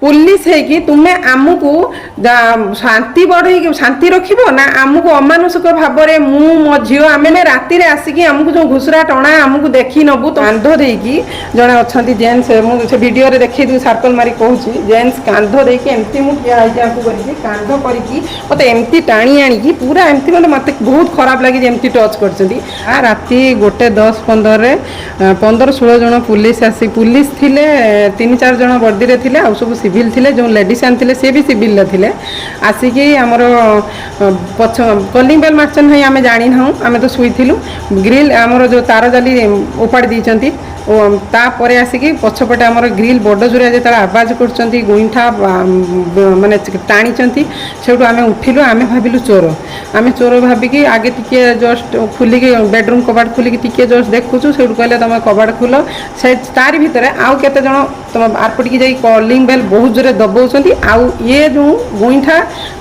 police है कि तुम्हें आमको शांति बढ़े शांति रखिब ना आमको अमानुषिक भाव में मु मो झील आम राति आसिकी आमको जो घुसरा टणा आमको देखी नबू तो कांध देकी जड़े अच्छा जेन्स मुझे भिडियो देखी सर्कल मारी कहूँ जेन्स कांध देकी एमती मुझे करके कांध करके मत एमती टाणी आणी पूरा एमती मतलब मत बहुत खराब लगे एमती टच कर राति 1:10-15 जन पुलिस आसी पुलिस थिले 3-4 जन वर्दी थे आ सब सिविल थिले जो लेडीज आनते सी भी सिविल थे आसिकी आमर पछ कलिंग बेल मार्चन नहीं आम जानी ना आम तो शुईलु ग्रिल आमर जो तार जाली उपाड़ी देती तापर आसिकी पछपटे आमर ग्रिल बड़ जोरिया जो आवाज कर गुईठा माने टाणी से आम उठिलु आम भाविलु चोर आम चोर भाविकी आगे टिके जस्ट खुलिकी बेडरूम कबाड़ खुलिकी टिके जस्ट देखुचु से कहले तुम कबाड़ खोल से तार भितर आउ केते जन तुम आरपटिकी जाई कलिंग बेल बहुत जोरे दबाउछंती आउ ये जो गुईठा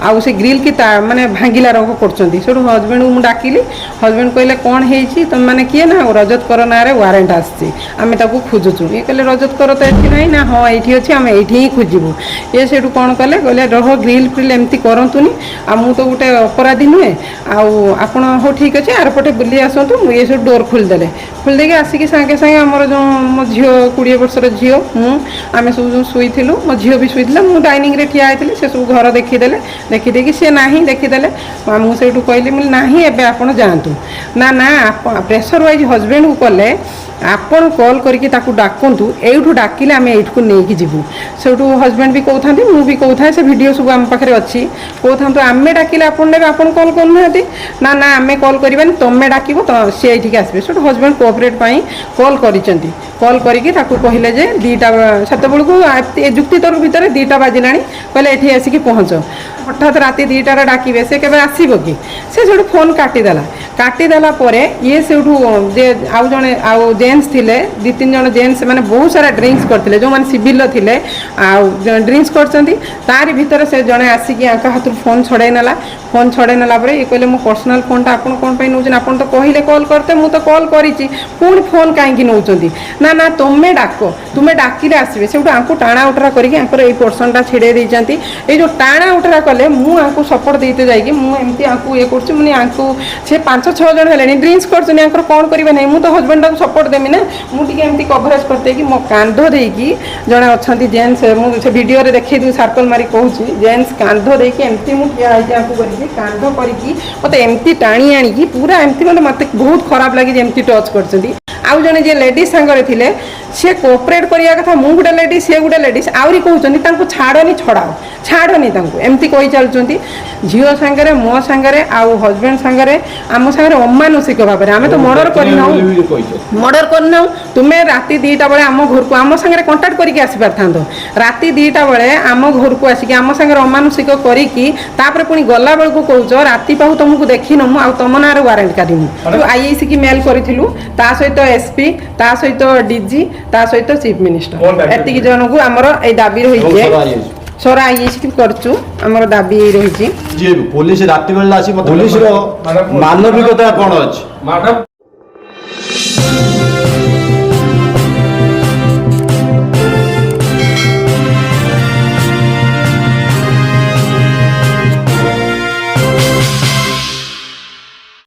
आउ से ग्रिल की माने भांगिला रंग करछंती सेठु हस्बैंड को डाकिली हस्बैंड कहले कौन हेछि तुम माने किए ना रजत कर ना रे वारंट आछि आम ताकू खोजुचु ये कहले रजत कर तो एठी नहीं ना हाँ ये अच्छी आम ये ही खोजबू ये सेठु कौन कले कहले रह ग्रिल फ्रिल एमती करतुनी आ मु तो गोटे अपराधी नुहे आपण हो ठीक अच्छे आरपटे बुली आसतु ये सब डोर खोलदे आसिकी सागे सागे आमर जो मो झील 20 वर्षर झील आम सब जो शुईलु मो झील भी शुईला मुझे डाइनिंग रे ठिया होती से सब घर देखीदे देखीदे सी ना देखीदे मुझे कहली मुझे ना एवं आप जातु ना ना प्रेसर वाइज हजबैंड को कले आपण कॉल करके डाकतु एठू डाकिले आम एठू नहीं जीवु से हजबैंड भी कहते मुझे भी कहता से भिडियो सब आम पाखे अच्छी कहता आम डाकिले आप कॉल करना ना ना आम कॉल करवानी तुम्हें डाक सी ये आसबे से हजबैंड कोअपरेट कॉल कॉल करके कहले जे 2टा सेत बेलू जुक्ति तर्क भितर 2टा बाजिला कहले ये आसिक पहुँच हठात राति 2टार डाकिबे से केबे आसीबो कि से फोन काटिदेला ये से आउ जड़े आउ जेन्स थिले 2-3 जन जेन्स मैंने बहुत सारा ड्रिंक्स करते जो मैंने सिविल थे आउ ड्रिंक्स कर भितर से जड़े आसिकी हाथ फोन छड़े नाला फोन छड़े नाला ये कहले मो पर्सनल फोनटा आप कौन नौन आप तो कहले कॉल करते मुझे तो कॉल करी पुणी फोन कहीं नौकरी ना ना तुम्हें डाक तुम्हें डाकिले आसबे से टाणा उठरा करके पर्सनटा छिड़े देती ये जो टाणा उठरा कले मुझे सपोर्ट देते जाकि मुझे ये कर 5-6 जन है ड्रिंक्स कर कौन करेंगे नहीं मुझे तो हजबैंड को सपोर्ट देमी ना मुझे कभरेज करते कि मो कांध देकी जड़े अच्छा जेन्स मुझे भिडियो देखी सर्कल मारी कहूँ जेन्स कांध देकी एमती मुझे करके कांध करके मत एमती टाणी आणी पूरा एमती मतलब मत बहुत खराब लगे एमती टच कर आउ जने जे लेडीज सांगरे थिले से कोऑपरेट करिया कथा मु गुटे लेडीज से गुटे लेडीज आउरी कहउचंती तांको छाड़नी छाड़नी तांको एमती कहि चलचंती झियो सांगरे मो सांगरे आउ हस्बैंड सांगरे आम सांगरे अमानुषिक भाव में आमे तो मर्डर करना तुम्हें राति 2टा बेले आम घर को आम सांगरे कांटेक्ट करके आसी पारथांतो राति 2टा बेले आम घर को आसिक आम सांगरे अमानुषिक करिकी तापर पुनी गला बेल को कहउच राति पाहु तुमको देखि नमु आ तम नारे वारंट काढिमु तो आईएसी की मेल करिथिलु ता सहित एसपी ता सहित डीजी ता सहित चीफ मिनिस्टर एतिक जन को आमर ए दाबी रही सर आईएसी करचु आमर दाबी रही जे पुलिस राति बेला आसी पुलिस रो मानविकता कोन अछि मैडम